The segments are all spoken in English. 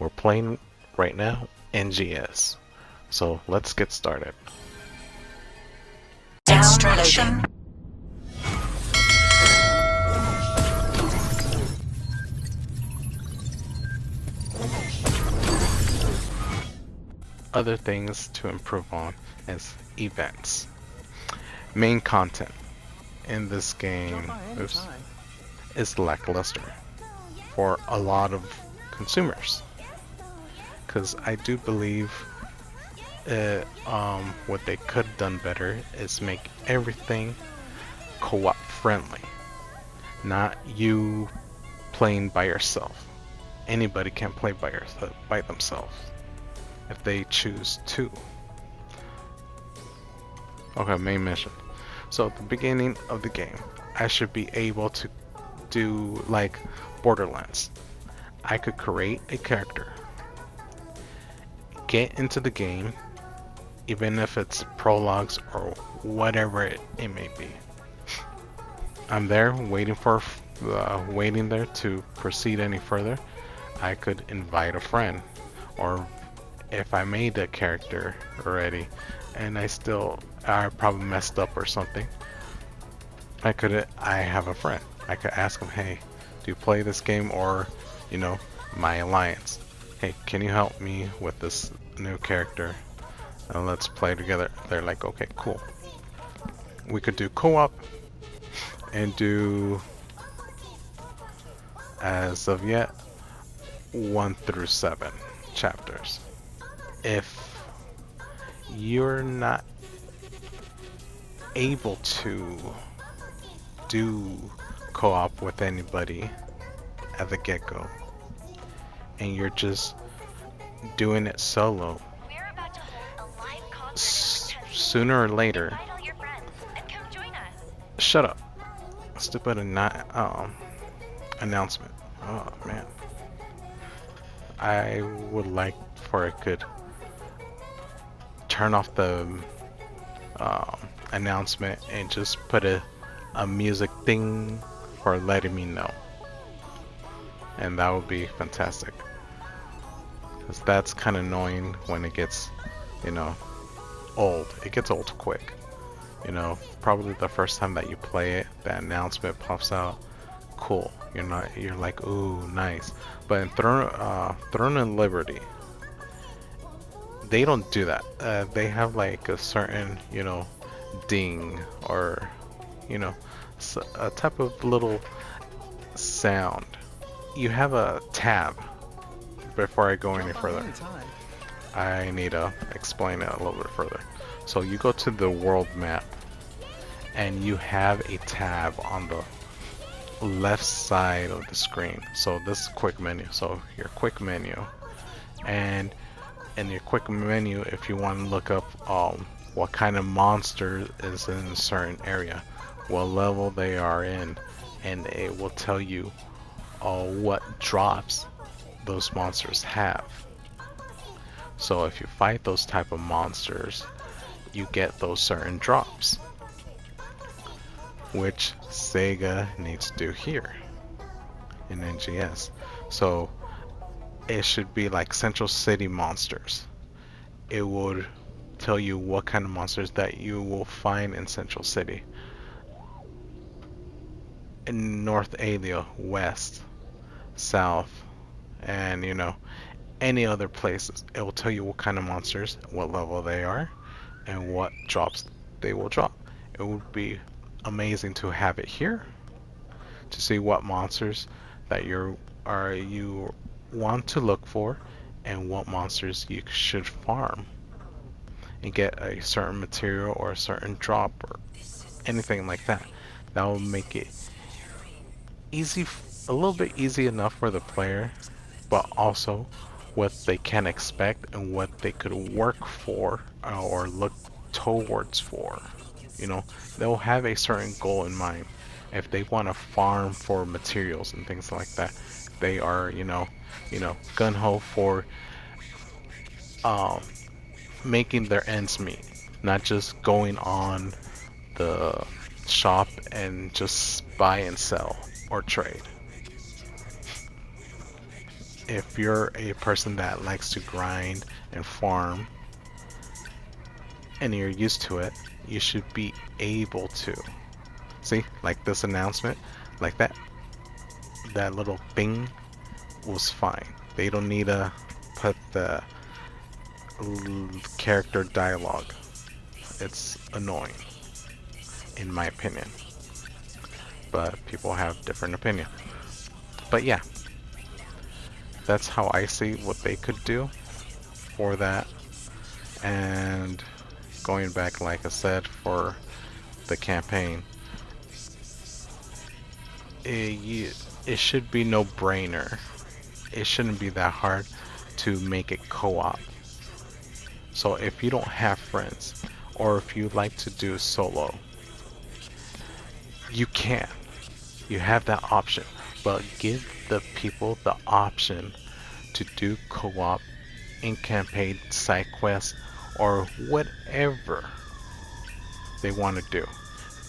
We're playing right now NGS. So let's get started. Extraction. Other things to improve on is events. Main content in this game is lackluster for a lot of consumers, because I do believe what they could have done better is make everything co-op friendly, not you playing by yourself. Anybody can play by themselves if they choose to. Okay, main mission. So at the beginning of the game, I should be able to do like Borderlands. I could create a character, get into the game, even if it's prologues or whatever it may be. I'm there waiting there to proceed any further. I could invite a friend, or if I made a character already and I probably messed up or something, I have a friend. I could ask him, hey, do you play this game, or my alliance? Hey, can you help me with this new character? And let's play together. They're like, okay, cool. We could do co-op and do, as of yet, 1 through 7 chapters. If you're not able to do co-op with anybody at the get-go, and you're just doing it solo, sooner or later, shut up. Stupid announcement. Oh man. I would like for it could turn off the announcement and just put a music thing for letting me know, and that would be fantastic, because that's kind of annoying when it gets old. It gets old quick. Probably the first time that you play it, that announcement pops out. Cool. You're like, ooh, nice. But in Throne and Liberty, they don't do that. They have like a certain, ding, or a type of little sound. You have a tab. Before I go any further, I need to explain it a little bit further. So you go to the world map, and you have a tab on the left side of the screen. So this is quick menu. So your quick menu, and in your quick menu, if you want to look up what kind of monster is in a certain area, what level they are in, and it will tell you what drops those monsters have. So if you fight those type of monsters, you get those certain drops, which Sega needs to do here in NGS. So it should be like Central City monsters. It would tell you what kind of monsters that you will find in Central City, in North Alia, West, South, and any other places. It will tell you what kind of monsters, what level they are, and what drops they will drop. It would be amazing to have it here to see what monsters that you want to look for, and what monsters you should farm and get a certain material or a certain drop or anything like that. That will make it easy, a little bit easy enough for the player, but also what they can expect and what they could work for or look towards for. They'll have a certain goal in mind. If they want to farm for materials and things like that, they are, gung-ho for making their ends meet, not just going on the shop and just buy and sell or trade. if you're a person that likes to grind and farm and you're used to it, you should be able to. See, like this announcement, like that little bing was fine. They don't need to put the character dialogue. It's annoying, in my opinion. But people have different opinion. But yeah, that's how I see what they could do for that. And going back, like I said, for the campaign, it should be no brainer. It shouldn't be that hard to make it co-op. So if you don't have friends, or if you like to do solo, you can. You have that option. But give the people the option to do co-op in campaign, side quests, or whatever they want to do.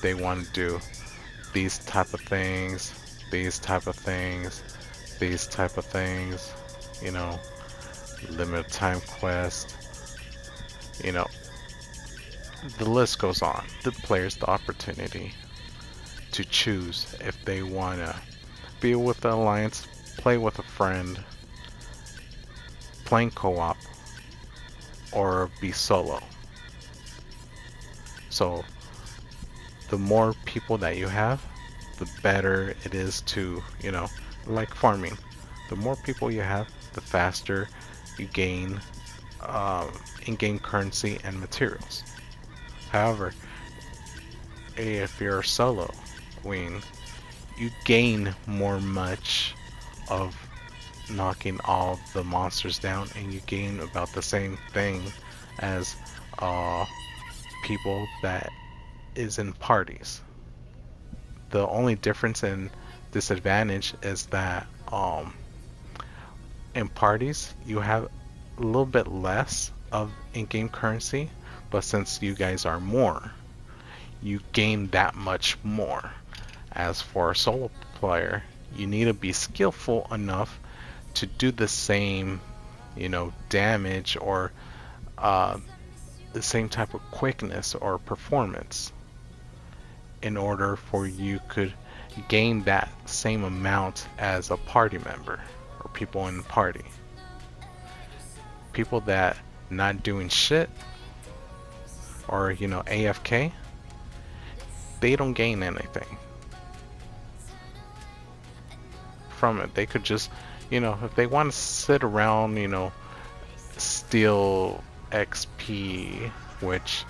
They want to do these type of things, these type of things, these type of things, you know, limited time quest, you know, the list goes on. The players the opportunity to choose if they want to be with the alliance, play with a friend, playing co-op, or be solo. So the more people that you have, the better it is to, you know, like farming. The more people you have, the faster you gain in-game currency and materials. However, if you're a solo queen, you gain more much of knocking all the monsters down, and you gain about the same thing as people that is in parties. The only difference and disadvantage is that in parties you have a little bit less of in-game currency, but since you guys are more, you gain that much more. As for a solo player, you need to be skillful enough to do the same, you know, damage or the same type of quickness or performance in order for you could gain that same amount as a party member or people in the party. People that not doing shit or, you know, AFK, they don't gain anything from it. They could just, you know, if they want to sit around, you know, steal XP, which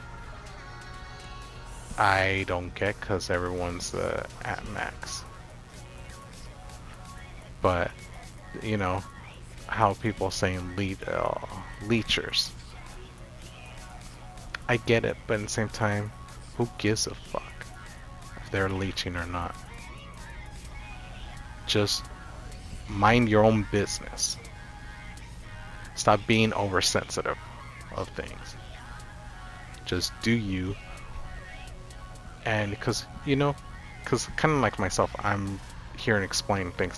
I don't get because everyone's at max. But, you know, how people saying leechers. I get it, but at the same time, who gives a fuck if they're leeching or not? Just mind your own business. Stop being oversensitive of things. Just do you. And because, you know, because kind of like myself, I'm here and explain things.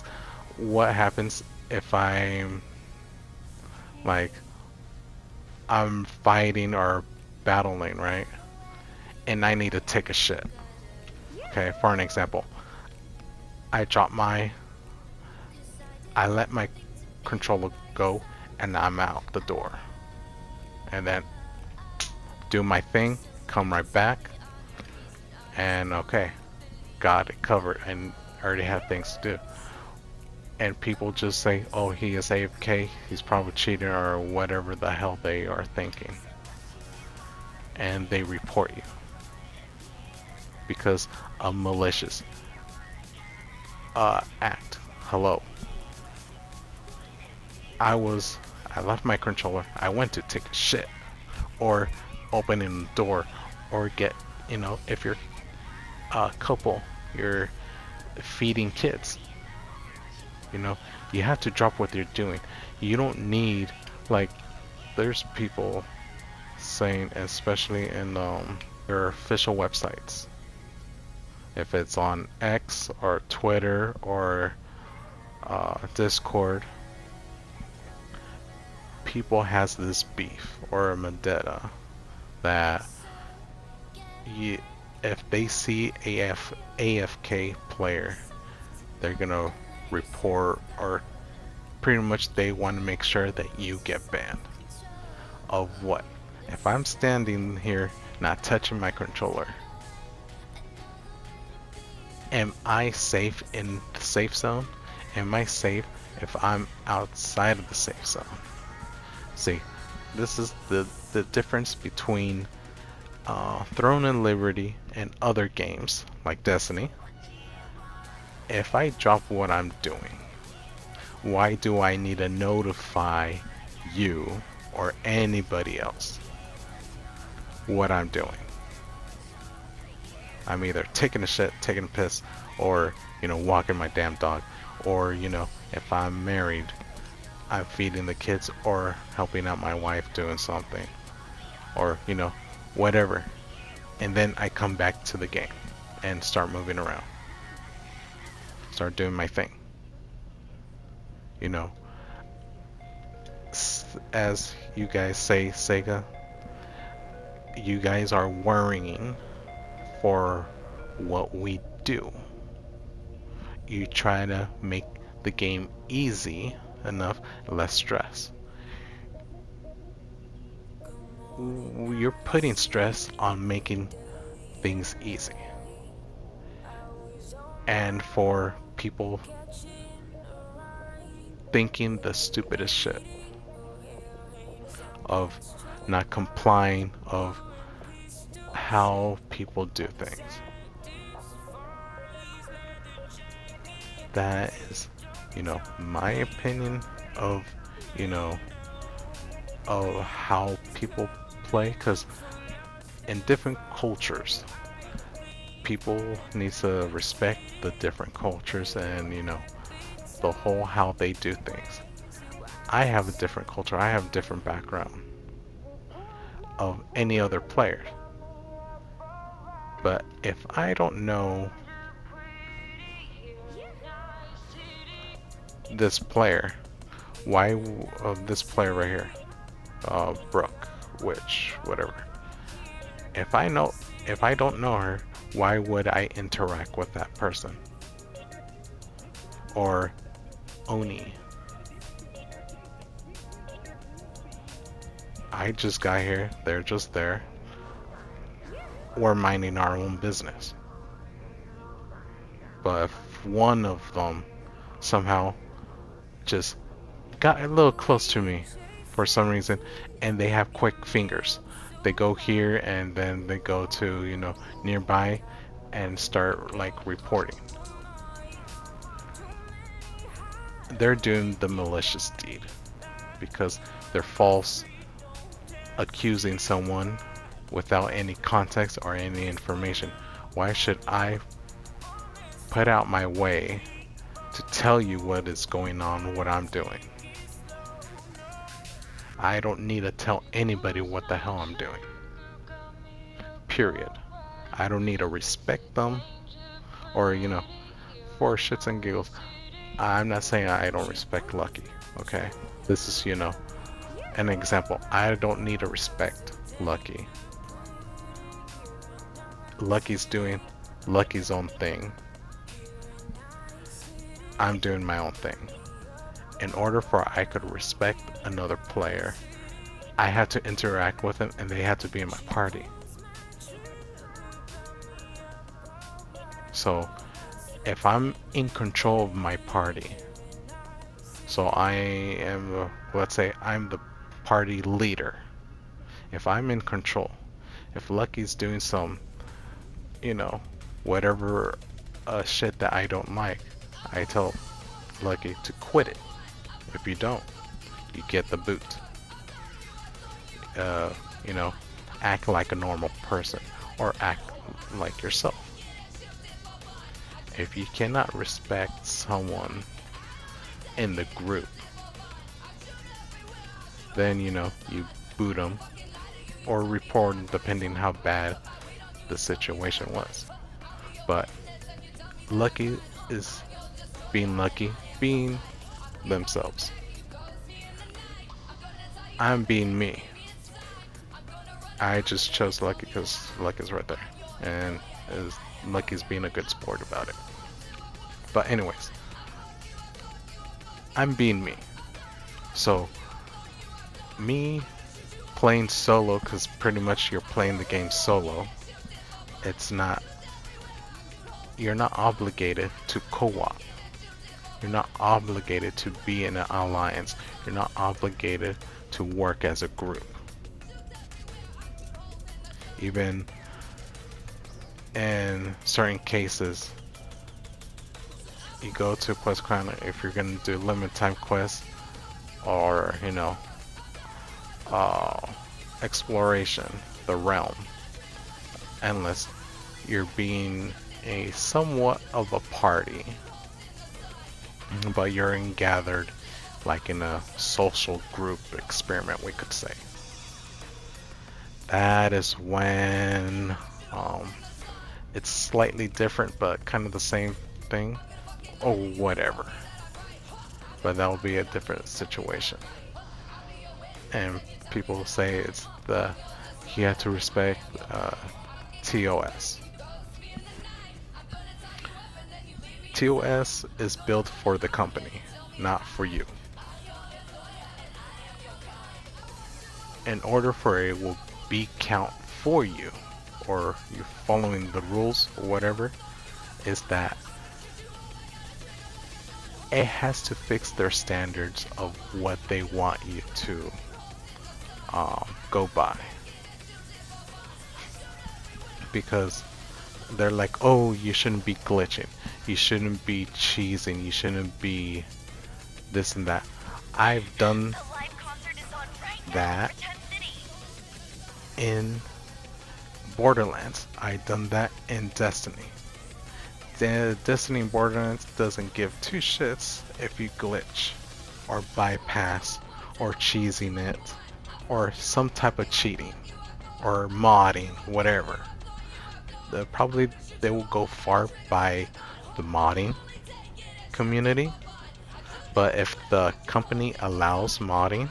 What happens if I'm like I'm fighting or battling, right? And I need to take a shit. Okay, for an example, I let my controller go and I'm out the door. And then do my thing, come right back, and okay, got it covered and already have things to do. And people just say, oh, he is AFK, he's probably cheating or whatever the hell they are thinking. And they report you because of malicious act. Hello. I left my controller, I went to take a shit or opening the door or get, you know, if you're a couple, you're feeding kids, you know, you have to drop what you're doing. You don't need, like, there's people saying, especially in their official websites, if it's on X or Twitter or Discord, people has this beef or a vendetta that you, if they see AFK player, they're gonna report, or pretty much they want to make sure that you get banned. Of what? If I'm standing here not touching my controller, am I safe in the safe zone? Am I safe if I'm outside of the safe zone? See, this is the difference between Throne and Liberty and other games like Destiny. If I drop what I'm doing, why do I need to notify you or anybody else what I'm doing? I'm either taking a shit, taking a piss, or, you know, walking my damn dog. Or, you know, if I'm married, I'm feeding the kids or helping out my wife doing something. Or, you know, whatever. And then I come back to the game and start moving around. Start doing my thing. You know, as you guys say, Sega, you guys are worrying for what we do. You try to make the game easy enough, less stress. You're putting stress on making things easy. And for people thinking the stupidest shit of not complying of how people do things. That is, you know, my opinion of, you know, of how people play, because in different cultures, people need to respect the different cultures and, you know, the whole how they do things. I have a different culture, I have a different background of any other player. But if I don't know this player, why this player right here, Brooke, Witch, whatever. If I don't know her, why would I interact with that person? Or Oni. I just got here, they're just there. We're minding our own business. But if one of them somehow just got a little close to me for some reason, and they have quick fingers, they go here and then they go to, you know, nearby and start like reporting. They're doing the malicious deed because they're false accusing someone without any context or any information. Why should I put out my way to tell you what is going on, what I'm doing? I don't need to tell anybody what the hell I'm doing. Period. I don't need to respect them or, you know, for shits and giggles. I'm not saying I don't respect Lucky, okay? This is, you know, an example. I don't need to respect Lucky. Lucky's doing Lucky's own thing. I'm doing my own thing. In order for I could respect another player, I had to interact with them and they had to be in my party. So if I'm in control of my party, so I am, let's say I'm the party leader. If I'm in control, if Lucky's doing some, you know, whatever shit that I don't like, I tell Lucky to quit it. If you don't, you get the boot. You know, act like a normal person or act like yourself. If you cannot respect someone in the group, then, you know, you boot them or report them depending how bad the situation was. But Lucky is being Lucky, being themselves. I'm being me. I just chose Lucky because Lucky's right there, and is Lucky's being a good sport about it. But anyways, I'm being me. So me playing solo, because pretty much you're playing the game solo. It's not. You're not obligated to co-op. You're not obligated to be in an alliance. You're not obligated to work as a group. Even in certain cases, you go to quest counter if you're gonna do limited time quests or exploration, the realm, endless. You're being a somewhat of a party, but you're in gathered like in a social group experiment, we could say. That is when it's slightly different but kind of the same thing or whatever, but that will be a different situation. And people say it's you have to respect TOS. TOS is built for the company, not for you. In order for it will be count for you, or you following the rules or whatever, is that it has to fix their standards of what they want you to go by. Because they're like, oh, you shouldn't be glitching, you shouldn't be cheesing, you shouldn't be this and that. I've done that in Borderlands. I've done that in Destiny. Destiny and Borderlands doesn't give two shits if you glitch or bypass or cheesing it or some type of cheating or modding, whatever. They will go far by the modding community, but if the company allows modding,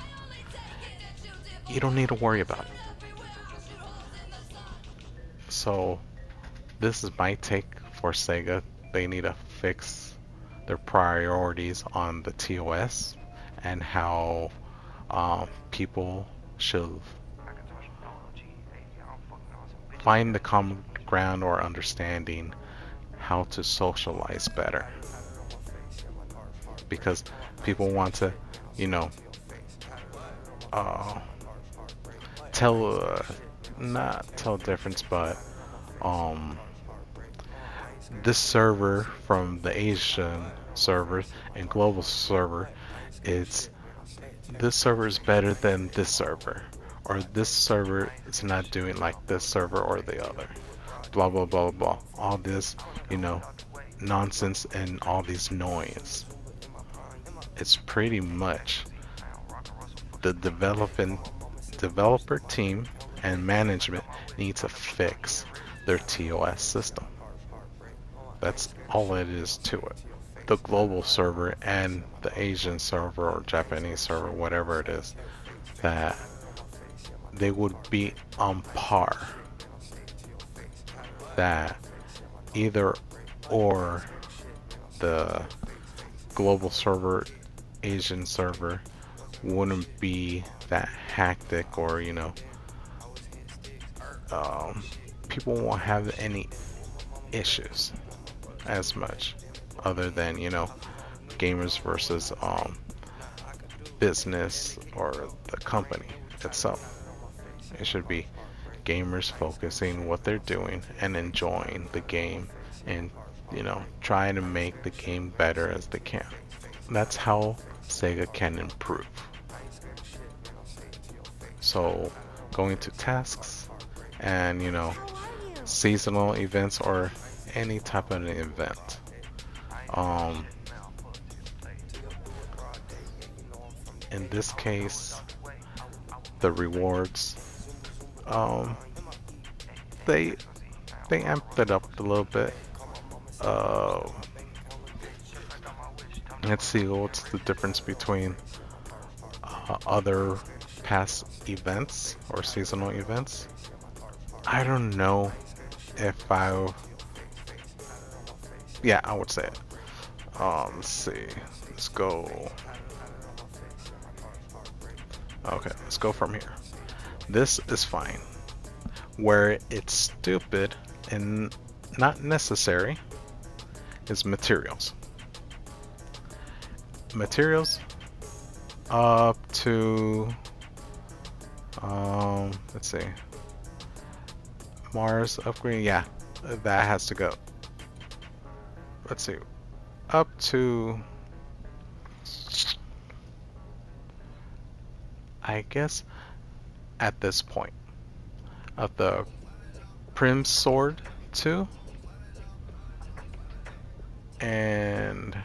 you don't need to worry about it. So this is my take for Sega. They need to fix their priorities on the TOS and how people should find the common ground or understanding how to socialize better. Because people want to, not tell difference, but this server from the Asian server and global server, this server is better than this server, or this server is not doing like this server or the other, blah blah blah blah. All this, nonsense and all these noise. It's pretty much the developer team and management need to fix their TOS system. That's all it is to it. The global server and the Asian server or Japanese server, whatever it is, that they would be on par. That either or the global server, Asian server wouldn't be that hectic, or people won't have any issues as much, other than gamers versus business or the company itself. It should be gamers focusing what they're doing and enjoying the game, and trying to make the game better as they can. That's how Sega can improve. So going to tasks and seasonal events or any type of an event, in this case the rewards, they amped it up a little bit. Let's see what's the difference between other past events or seasonal events, I don't know if yeah, I would say it. Let's see. Let's go. Okay, let's go from here. This is fine. Where it's stupid and not necessary is materials. Materials up to let's see. Mars upgrade, yeah, that has to go. Let's see. Up to, I guess at this point of the Prim Sword 2 and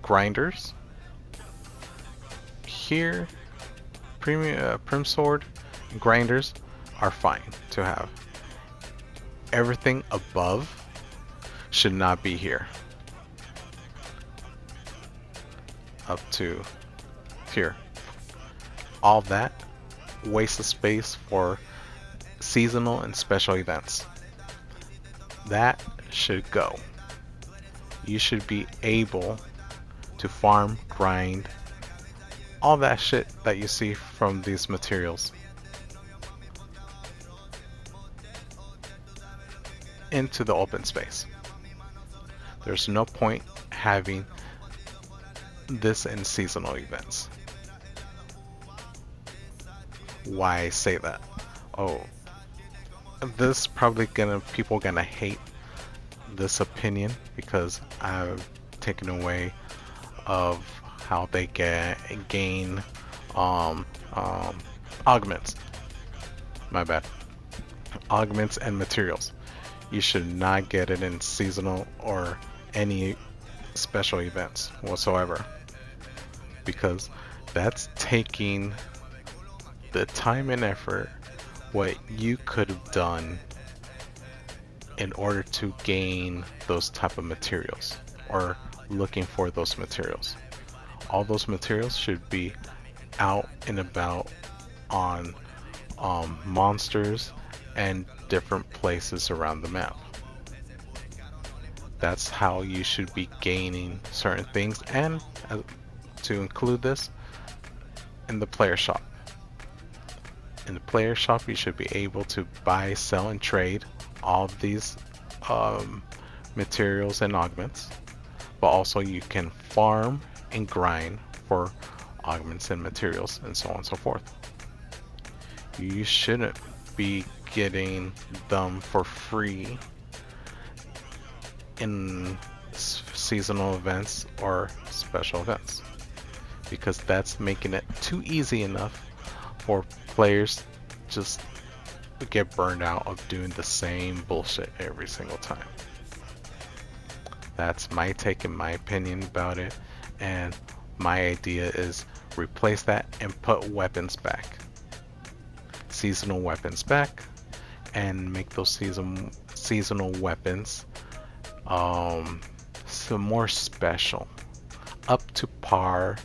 grinders here, Prim Sword and grinders are fine to have. Everything above should not be here. Up to here. All that waste of space for seasonal and special events. That should go. You should be able to farm, grind, all that shit that you see from these materials into the open space. There's no point having this in seasonal events. Why say that? Oh, this probably people gonna hate this opinion because I've taken away of how they gain augments. My bad. Augments and materials. You should not get it in seasonal or any special events whatsoever, because that's taking the time and effort what you could have done in order to gain those type of materials or looking for those materials. All those materials should be out and about on monsters and different places around the map. That's how you should be gaining certain things, and to include this in the player shop. In the player shop, you should be able to buy, sell, and trade all of these materials and augments, but also you can farm and grind for augments and materials and so on and so forth. You shouldn't be getting them for free in seasonal events or special events, because that's making it too easy enough for players just to get burned out of doing the same bullshit every single time. That's my take and my opinion about it, and my idea is replace that and put weapons back. Seasonal weapons back, and make those seasonal weapons some more special, up to par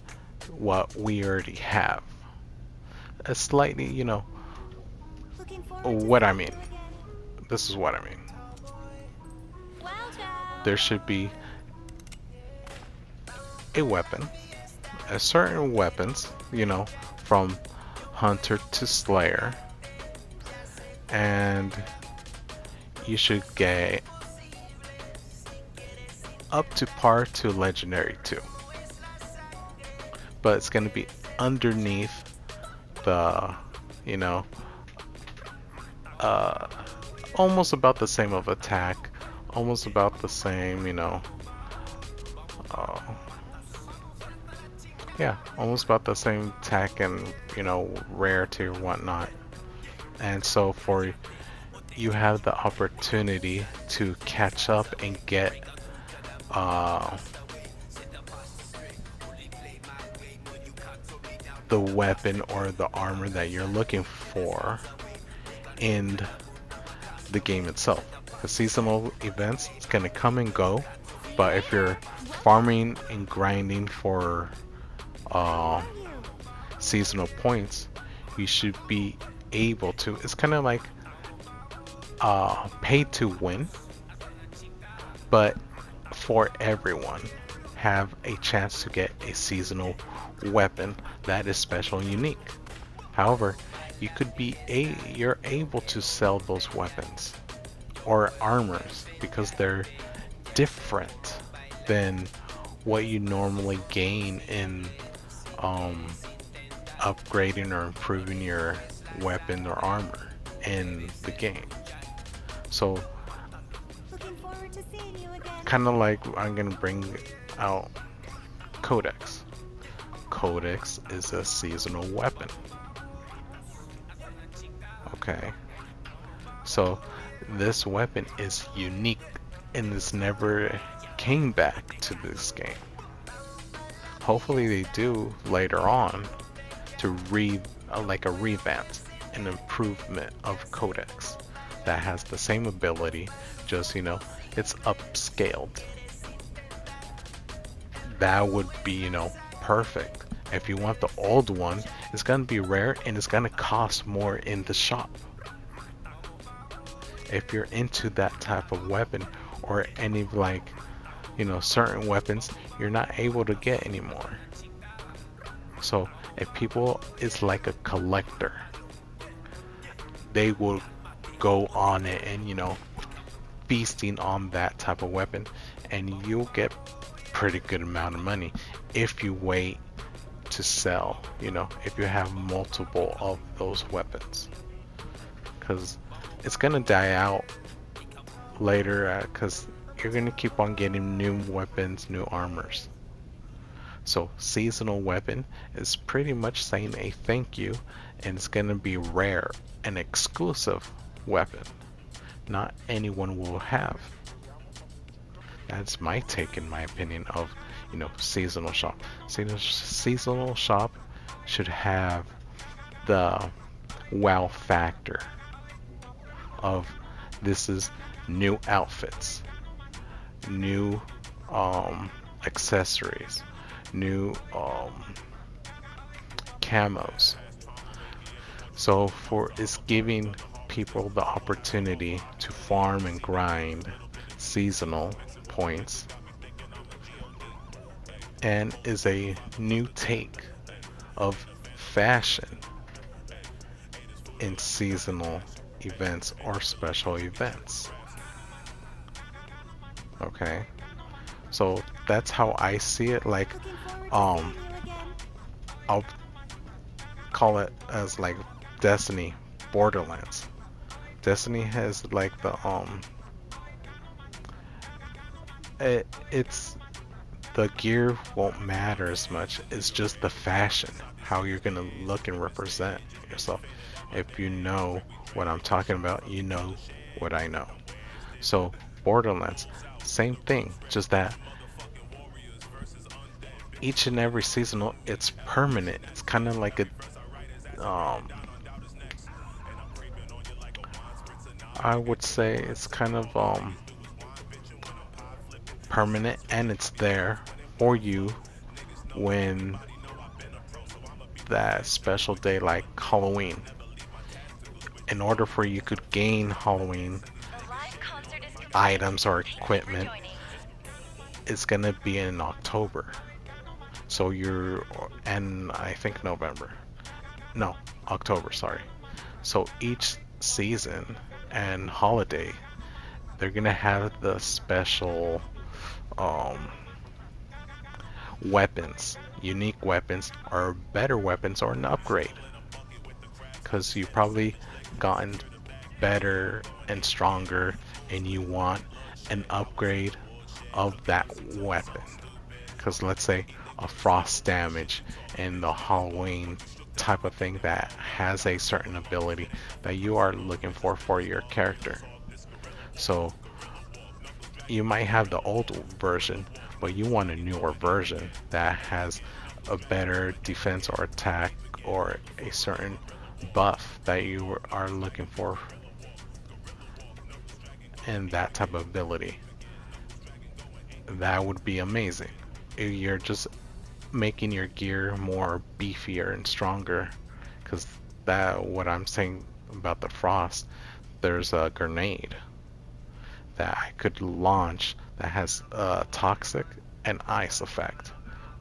what we already have. A slightly, you know, what I mean. This is what I mean. There should be a weapon, a certain weapons, you know, from hunter to slayer, and you should get up to par to legendary too, but it's going to be underneath the, you know, almost about the same of attack, almost about the same, you know, yeah, almost about the same attack and, you know, rarity or whatnot. And so for you have the opportunity to catch up and get the weapon or the armor that you're looking for in the game itself. The seasonal events, it's gonna come and go, but if you're farming and grinding for seasonal points, you should be able to. It's kind of like pay to win, but for everyone, have a chance to get a seasonal weapon that is special and unique. However, you're able to sell those weapons or armors because they're different than what you normally gain in um, upgrading or improving your weapon or armor in the game. So, kind of like I'm gonna bring out Codex. Codex is a seasonal weapon. Okay, so this weapon is unique and this never came back to this game. Hopefully they do later on to like a revamp, an improvement of Codex that has the same ability, just it's upscaled. That would be perfect. If you want the old one, it's gonna be rare and it's gonna cost more in the shop. If you're into that type of weapon or any like certain weapons you're not able to get anymore. So if people is like a collector, they will go on it and feasting on that type of weapon, and you'll get pretty good amount of money if you wait to sell, if you have multiple of those weapons, because it's gonna die out later because you're gonna keep on getting new weapons, new armors. So seasonal weapon is pretty much saying a thank you, and it's gonna be rare and exclusive weapon not anyone will have. That's my take, in my opinion, of seasonal shop. Seasonal shop should have the wow factor of this is new outfits, new accessories, new camos. So it's giving people the opportunity to farm and grind seasonal points, and is a new take of fashion in seasonal events or special events. Okay, so that's how I see it. Like I'll call it as like Destiny, Borderlands. Destiny has like the it's the gear won't matter as much. It's just the fashion, how you're gonna look and represent yourself. If you know what I'm talking about, you know what I know. So Borderlands, same thing, just that each and every seasonal, it's permanent. It's kind of like a I would say it's kind of permanent, and it's there for you when that special day like Halloween. In order for you could gain Halloween items or equipment, it's gonna be in October. So and I think November. No, October, sorry. So each season and holiday, they're gonna have the special weapons, unique weapons, or better weapons, or an upgrade. Because you've probably gotten better and stronger, and you want an upgrade of that weapon. Because let's say a frost damage in the Halloween type of thing that has a certain ability that you are looking for your character. So you might have the old version, but you want a newer version that has a better defense or attack or a certain buff that you are looking for, and that type of ability. That would be amazing. If you're just making your gear more beefier and stronger. Because that what I'm saying about the frost, there's a grenade that I could launch that has a toxic and ice effect.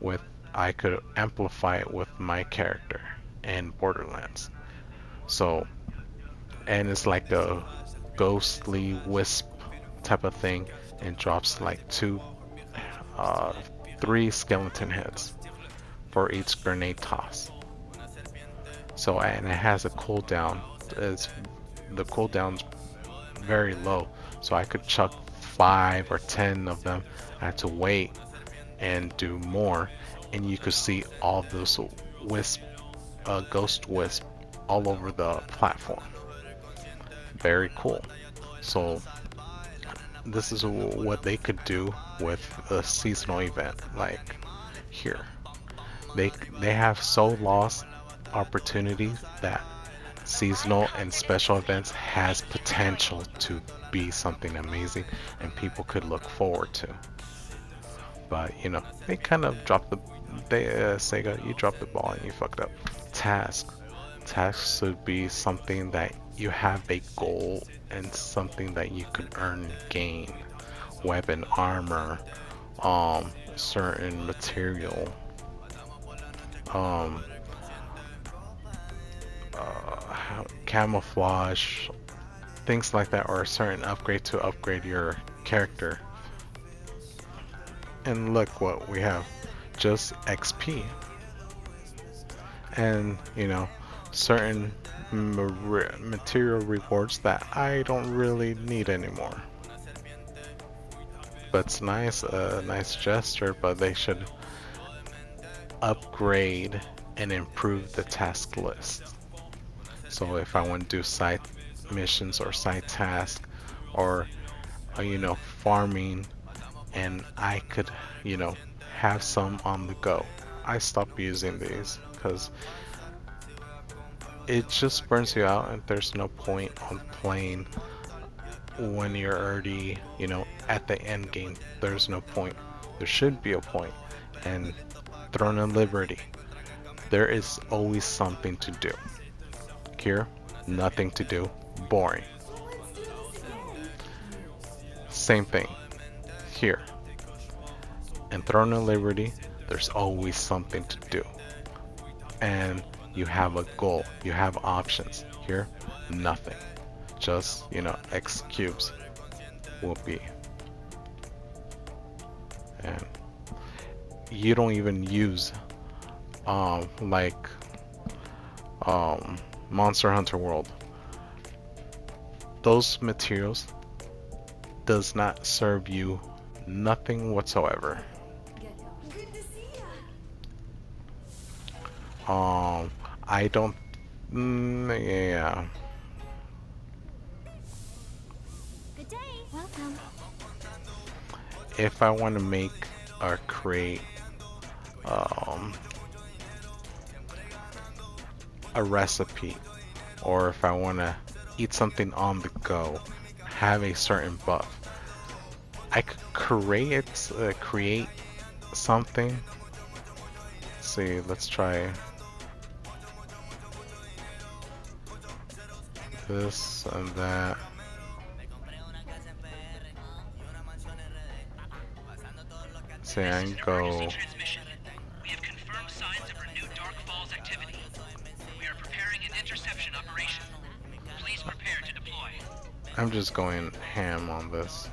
With I could amplify it with my character in Borderlands. So, and it's like a ghostly wisp type of thing, and drops like uh, 3 skeleton heads for each grenade toss. So, and it has a cooldown. It's the cooldown's very low, so I could chuck 5 or 10 of them. I had to wait and do more, and you could see all those wisp, ghost wisp, all over the platform. Very cool. So this is what they could do with a seasonal event like here. They have so lost opportunities that seasonal and special events has potential to be something amazing and people could look forward to. But you know, they kind of dropped the Sega, you dropped the ball and you fucked up. Tasks should be something that you have a goal and something that you could earn and gain. Weapon, armor, certain material, um, camouflage, things like that, or a certain upgrade to upgrade your character. And look what we have, just XP. And you know, certain material rewards that I don't really need anymore. But it's nice, a nice gesture, but they should upgrade and improve the task list. So if I want to do side missions or side tasks, or you know, farming, and I could, you know, have some on the go. I stopped using these because it just burns you out, and there's no point on playing when you're already, you know, at the end game. There's no point. There should be a point. And Throne of Liberty, there is always something to do. Here, nothing to do. Boring. Same thing. Here. In Throne of Liberty, there's always something to do. And you have a goal. You have options. Here, nothing. Just, you know, X cubes will be. And you don't even use like Monster Hunter World. Those materials does not serve you nothing whatsoever. I don't. Yeah. Good day. Welcome. If I want to make or create a recipe, or if I want to eat something on the go, have a certain buff, I could create something. Let's see, let's try this and that. Say I can go. We have confirmed signs of renewed Dark Falls activity. We are preparing an interception operation. Please prepare to deploy. I'm just going ham on this.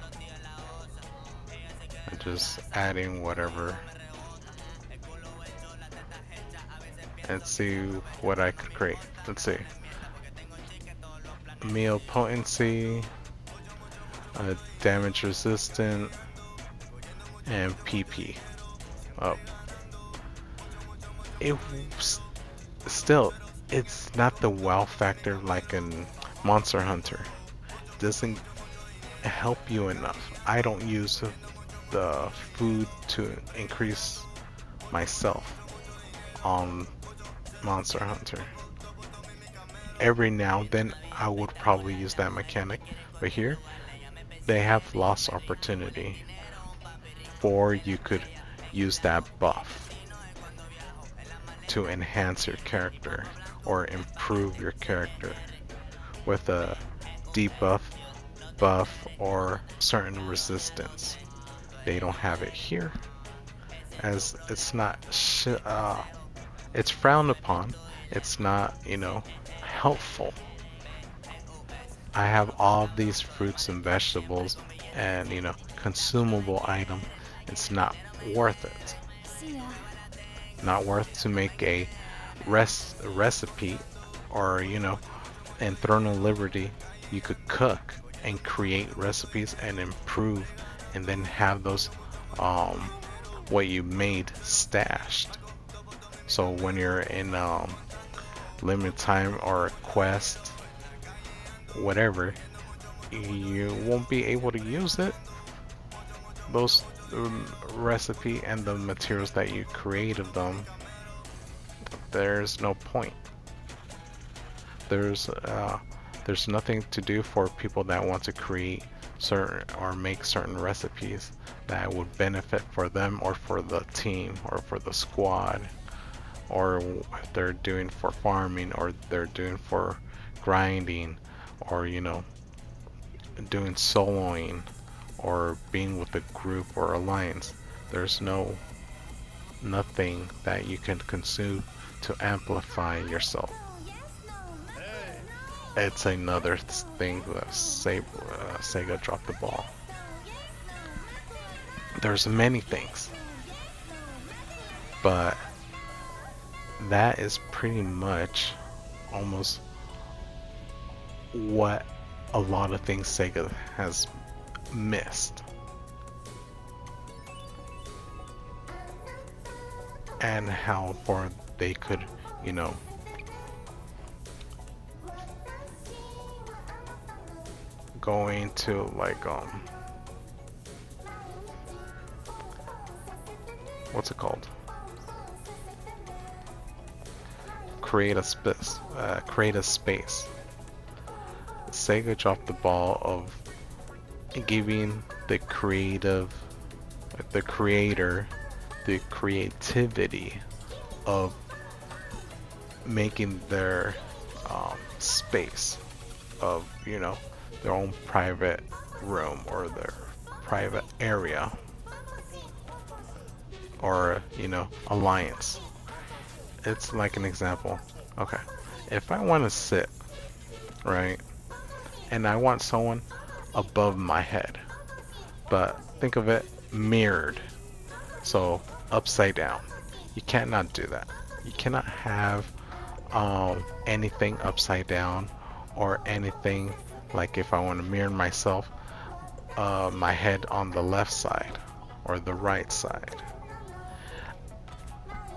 I'm just adding whatever. Let's see what I could create. Let's see. Meal potency, damage resistant, and PP. Oh. Still, it's not the wow factor like in Monster Hunter. It doesn't help you enough. I don't use the food to increase myself on Monster Hunter. Every now and then I would probably use that mechanic, but here they have lost opportunity, or you could use that buff. to enhance your character or improve your character with a debuff, buff, or certain resistance. They don't have it here, as it's not it's frowned upon. It's not, helpful. I have all of these fruits and vegetables and, consumable item. It's not worth it. See ya. Not worth to make a recipe, or, in Throne of Liberty, you could cook and create recipes and improve and then have those, what you made stashed. So when you're in limited time or quest, whatever, you won't be able to use it. Those recipe and the materials that you create of them, there's no point. There's nothing to do for people that want to create certain or make certain recipes that would benefit for them or for the team or for the squad, or if they're doing for farming or they're doing for grinding, or doing soloing or being with a group or alliance. There's nothing that you can consume to amplify yourself. It's another thing that Sega dropped the ball. There's many things, but that is pretty much almost what a lot of things Sega has missed. And how far they could, go into like what's it called? Create a space. Sega dropped the ball of giving the creator the creativity of making their space of, their own private room or their private area, or, alliance. It's like an example. Okay, if I want to sit, right, and I want someone above my head, but think of it mirrored, so upside down. You cannot do that. You cannot have anything upside down, or anything like if I want to mirror myself, my head on the left side or the right side.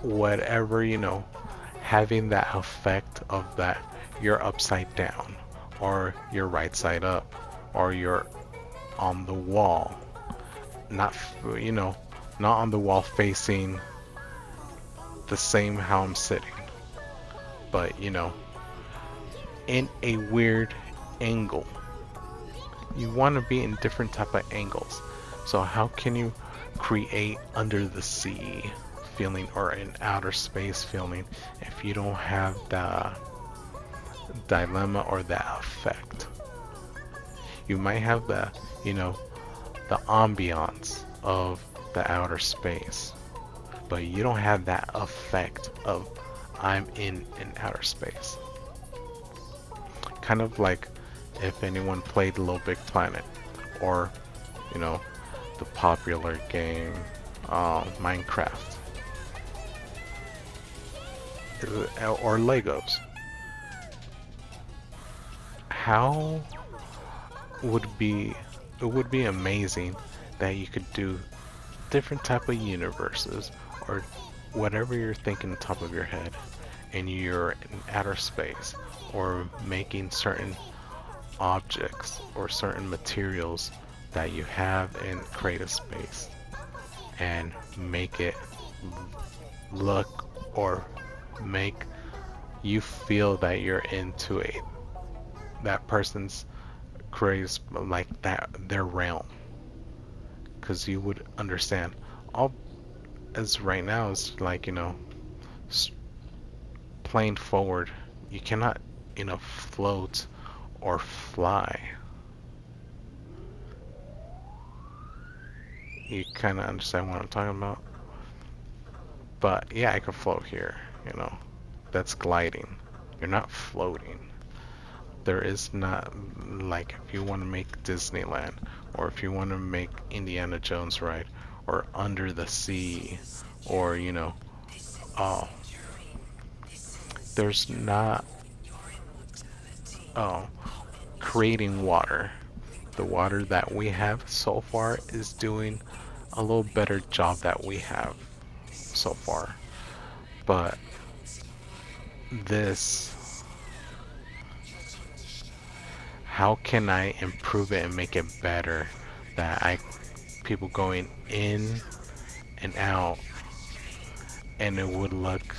Whatever, having that effect of that you're upside down, or you're right side up, or you're on the wall, not not on the wall facing the same how I'm sitting, but in a weird angle. You want to be in different type of angles. So how can you create under the sea feeling or an outer space feeling if you don't have the dilemma or that effect? You might have the the ambiance of the outer space, but you don't have that effect of I'm in an outer space. Kind of like if anyone played Little Big Planet, or the popular game Minecraft, or Legos. How it would be amazing that you could do different type of universes, or whatever you're thinking top of your head, and you're in outer space, or making certain objects or certain materials that you have in creative space, and make it look or make you feel that you're into that person's creative, like that their realm, because you would understand all as right now is like plane forward. You cannot, float or fly. You kind of understand what I'm talking about? But yeah, I can float here, That's gliding. You're not floating. There is not, like, if you want to make Disneyland, or if you want to make Indiana Jones ride, or Under the Sea, or, oh, there's not, oh, creating water. The water that we have so far is doing a little better job that we have so far. But this, how can I improve it and make it better that people going in and out, and it would look,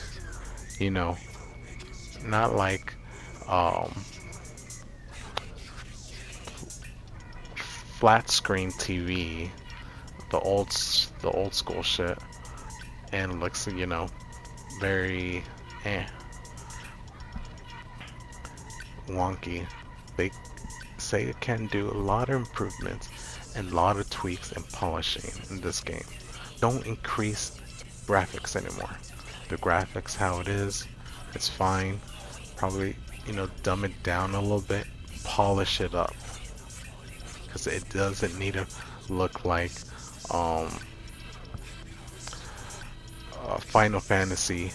not like flat screen TV, the old school shit, and looks, very wonky. They say it can do a lot of improvements and a lot of tweaks and polishing in this game. Don't increase graphics anymore. The graphics how it is, it's fine. Probably, dumb it down a little bit, polish it up. Because it doesn't need to look like Final Fantasy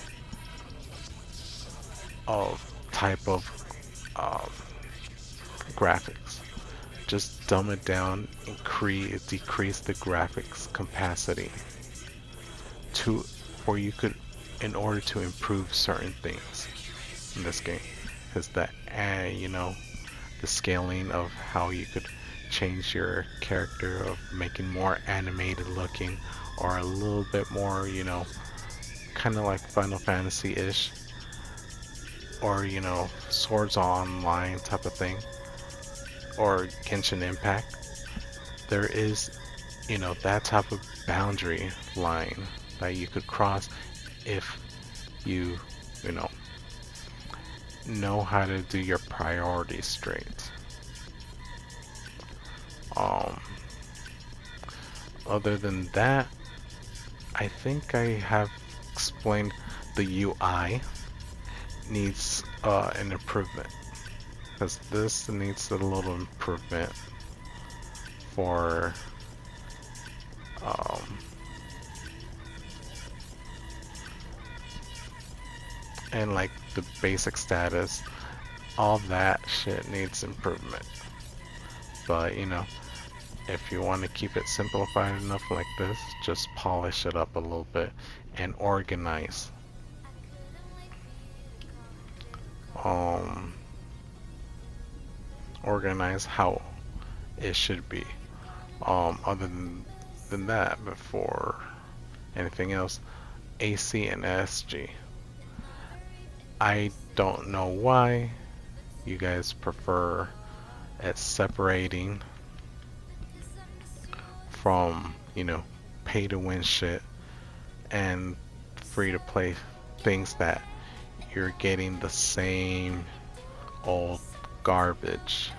type of graphics. Just dumb it down, decrease the graphics capacity to, or you could, in order to improve certain things in this game, because the scaling of how you could change your character, of making more animated looking, or a little bit more, kind of like Final Fantasy-ish, or Swords Online type of thing, or Genshin Impact. There is, that type of boundary line that you could cross if you, know how to do your priorities straight. Other than that, I think I have explained the UI needs an improvement, because this needs a little improvement for and like the basic status, all that shit needs improvement. But if you want to keep it simplified enough like this, just polish it up a little bit and organize. Organize how it should be. Other than that, before anything else, AC and SG. I don't know why you guys prefer it separating from, pay to win shit and free to play things that you're getting the same old garbage.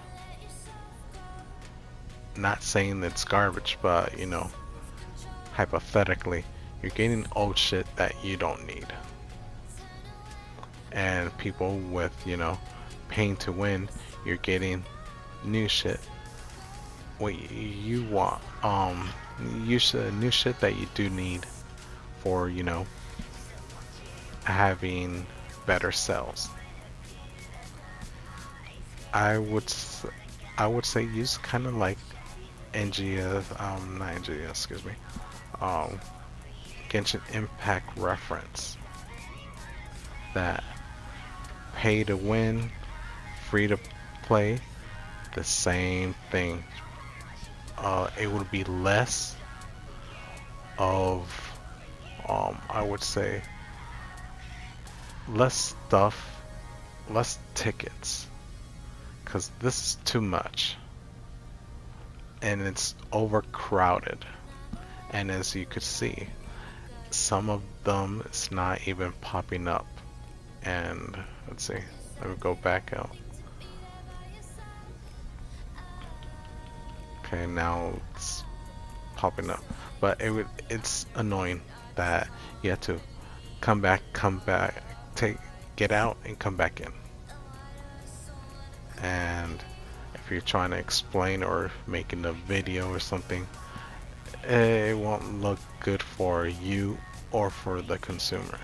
Not saying that's garbage, but hypothetically, you're getting old shit that you don't need. And people with, paying to win, you're getting new shit. What you want, new shit that you do need for, having better sales. I would say use kind of like NGS, not NGS, excuse me, Genshin Impact reference. That pay to win, free to play, the same thing. It would be less of, I would say, less stuff, less tickets, because this is too much, and it's overcrowded. And as you could see, some of them it's not even popping up. And let's see, let me go back out. Okay, now it's popping up, but it's annoying that you have to come back, get out and come back in. And if you're trying to explain or making a video or something, it won't look good for you or for the consumer,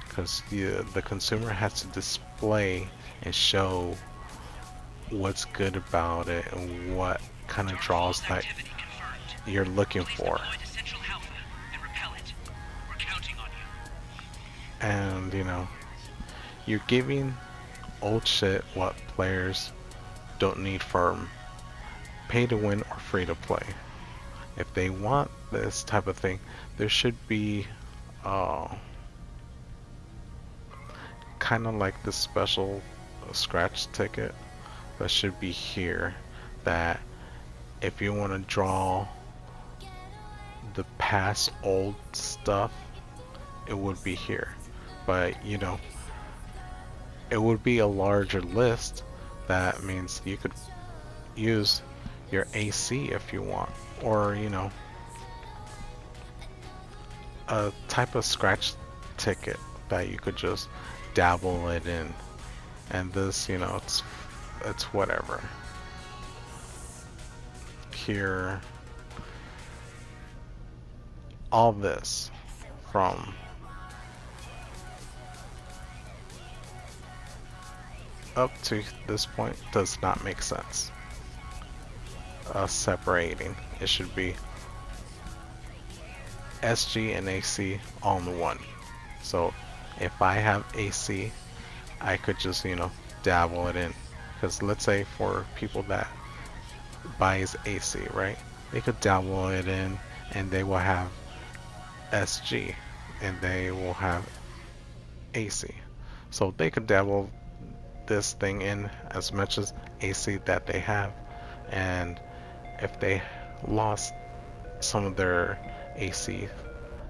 because the consumer has to display and show what's good about it and what kind of Dark draws Falls that activity confirmed. you're looking Please for. deploy to Central Alpha and repel it. We're counting on you. And you're giving old shit what players don't need for pay to win or free to play. If they want this type of thing, there should be kind of like this special scratch ticket that should be here, that if you want to draw the past old stuff, it would be here. But it would be a larger list. That means you could use your AC if you want, or a type of scratch ticket that you could just dabble it in. And this, it's whatever. Here, all this from up to this point does not make sense. Separating, it should be SG and AC all in one. So if I have AC, I could just dabble it in, because let's say for people that buys AC, right, they could dabble it in and they will have SG and they will have AC, so they could dabble this thing in as much as AC that they have. And if they lost some of their AC,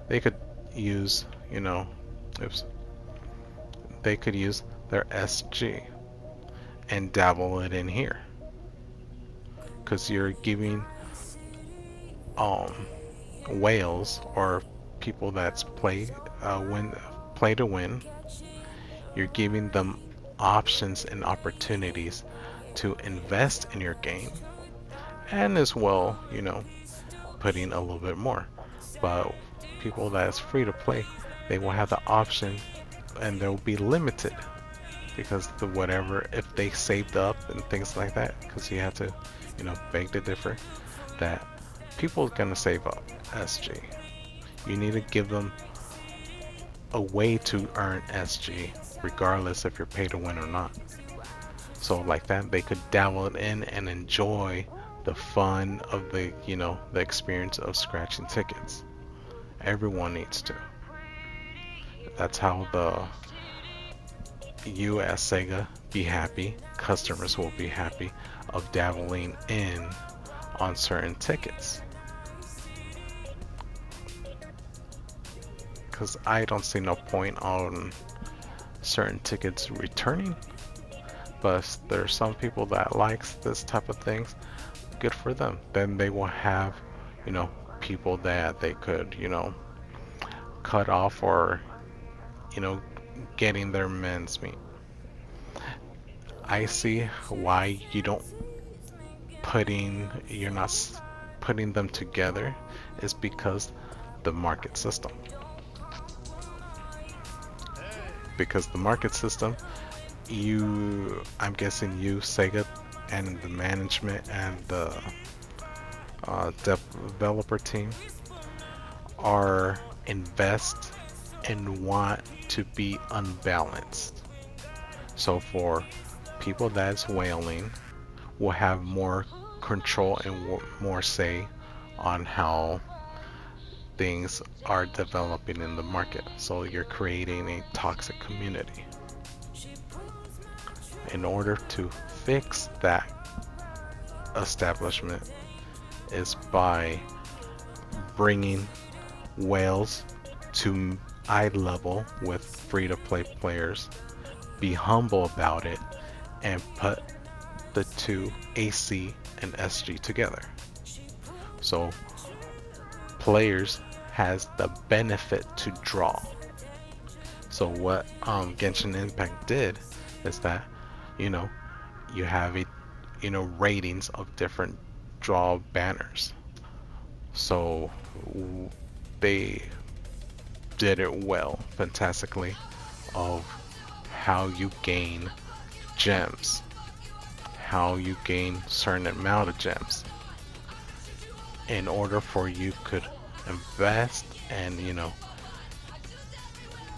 they could use they could use their SG and dabble it in here, because you're giving whales or people that's play to win, you're giving them options and opportunities to invest in your game, and as well putting a little bit more. But people that's free to play, they will have the option, and they'll be limited, because the whatever, if they saved up and things like that, because you have to beg to differ, that people are gonna save up SG. You need to give them a way to earn SG regardless if you're pay to win or not. So like that, they could dabble it in and enjoy the fun of the the experience of scratching tickets. Everyone needs to. That's how you as Sega be happy, customers will be happy of dabbling in on certain tickets. Because I don't see no point on certain tickets returning, but there's some people that likes this type of things. Good for them. Then they will have people that they could cut off, or getting their men's meat. I see why you're not putting them together, is because the market system. Because the market system, I'm guessing you, Sega, and the management and the developer team are invest and want to be unbalanced. So for people that's whaling, will have more control and more say on how things are developing in the market. So you're creating a toxic community. In order to fix that establishment is by bringing whales to eye level with free-to-play players, be humble about it, and put the two AC and SG together. So players has the benefit to draw. So what Genshin Impact did is that, you know, you have a, ratings of different draw banners. So they did it well, fantastically, of how you gain gems, how you gain certain amount of gems in order for you could invest, and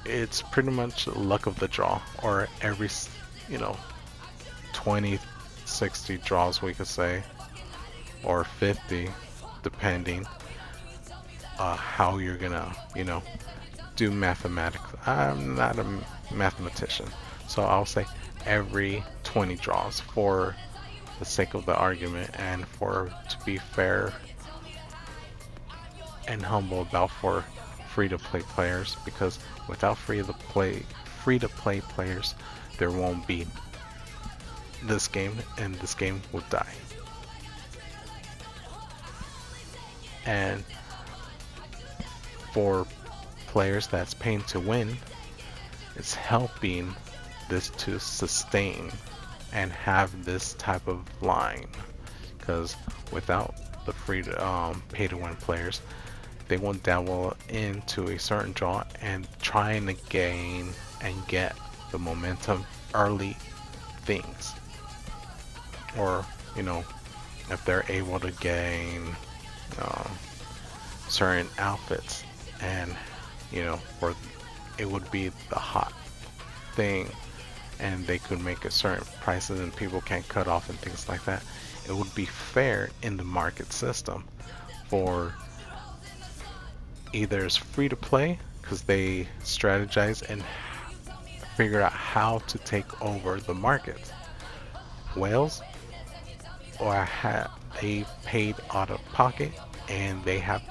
it's pretty much luck of the draw, or every 20 60 draws, we could say, or 50, depending how you're gonna do mathematics. I'm not a mathematician, so I'll say every 20 draws for the sake of the argument, and for to be fair and humble about for free-to-play players, because without free-to-play players, there won't be this game, and this game will die. And for players that's paying to win, it's helping this to sustain and have this type of line, because without the free to pay to win players, they won't dabble into a certain draw and trying to gain and get the momentum early things, or if they're able to gain certain outfits, and for it would be the hot thing, and they could make a certain prices and people can't cut off and things like that. It would be fair in the market system for either it's free to play because they strategize and figure out how to take over the market. Whales, or they paid out of pocket, and they have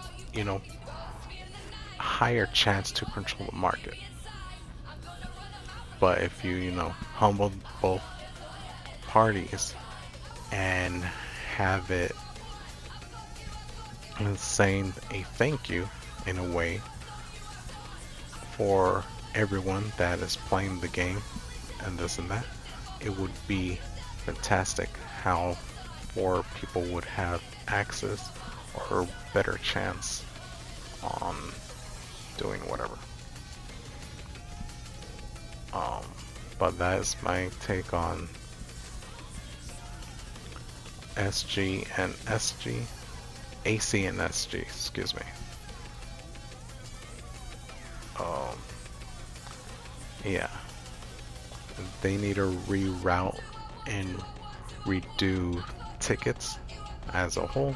higher chance to control the market. But if you humble both parties and have it saying a thank you in a way for everyone that is playing the game and this and that, it would be fantastic how more people would have access or better chance on doing whatever. But that is my take on SG and SG, AC and SG, excuse me. Yeah, they need to reroute and redo tickets as a whole.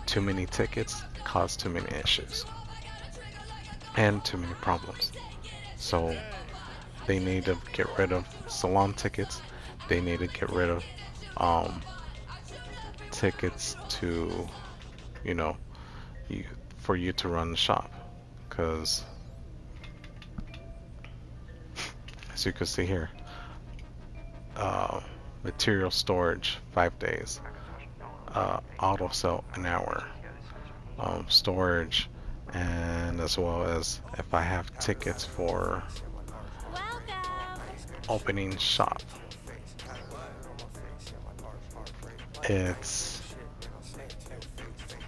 Too many tickets cause too many issues and too many problems. So they need to get rid of salon tickets. They need to get rid of tickets to for you to run the shop, because as you can see here, material storage 5 days, auto sell an hour, storage, and as well as if I have tickets for opening shop,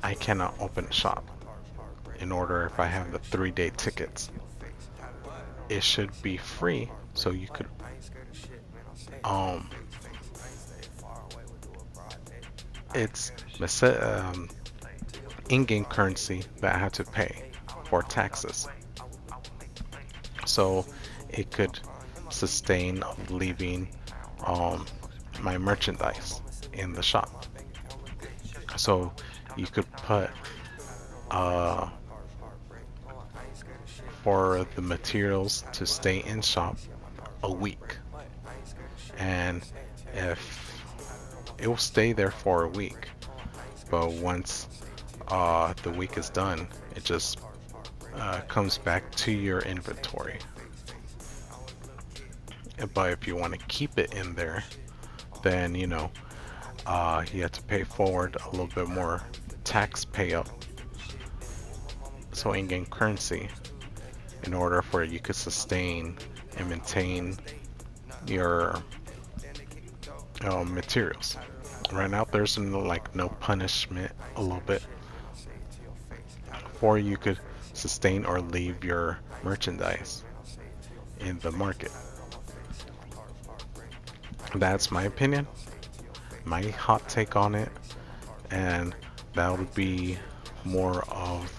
I cannot open a shop in order if I have the 3-day tickets. It should be free, so you could it's in-game currency that I have to pay for taxes, so it could sustain of leaving my merchandise in the shop. So you could put for the materials to stay in shop a week, and if it will stay there for a week, but once the week is done, it just comes back to your inventory. But if you want to keep it in there, then you have to pay forward a little bit more tax payout, so in-game currency, in order for you could sustain and maintain your materials. Right now, there's no punishment a little bit, or you could sustain or leave your merchandise in the market. That's my opinion, my hot take on it, and that would be more of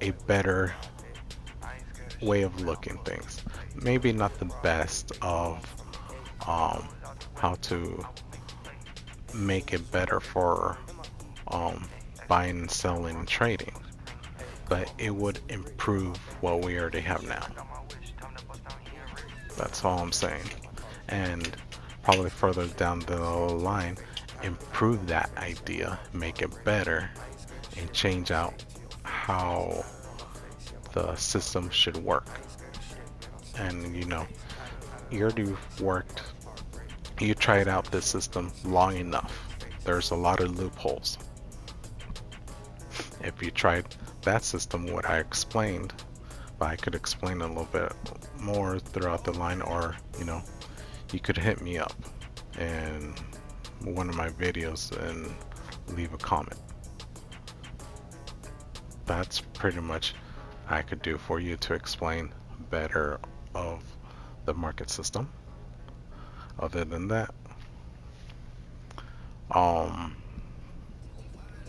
a better way of looking things. Maybe not the best of how to make it better for buying and selling and trading, but it would improve what we already have now. That's all I'm saying. And probably further down the line, improve that idea, make it better, and change out how the system should work. And you already you tried out this system long enough. There's a lot of loopholes. If you tried that system, what I explained, but I could explain a little bit more throughout the line, or you could hit me up in one of my videos and leave a comment. That's pretty much I could do for you to explain better of the market system. Other than that,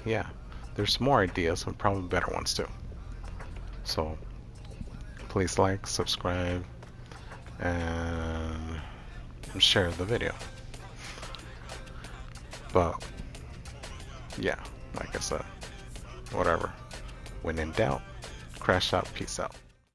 yeah, there's more ideas and probably better ones too. So please like, subscribe, and share the video. But yeah, like I said, whatever. When in doubt, crash out, peace out.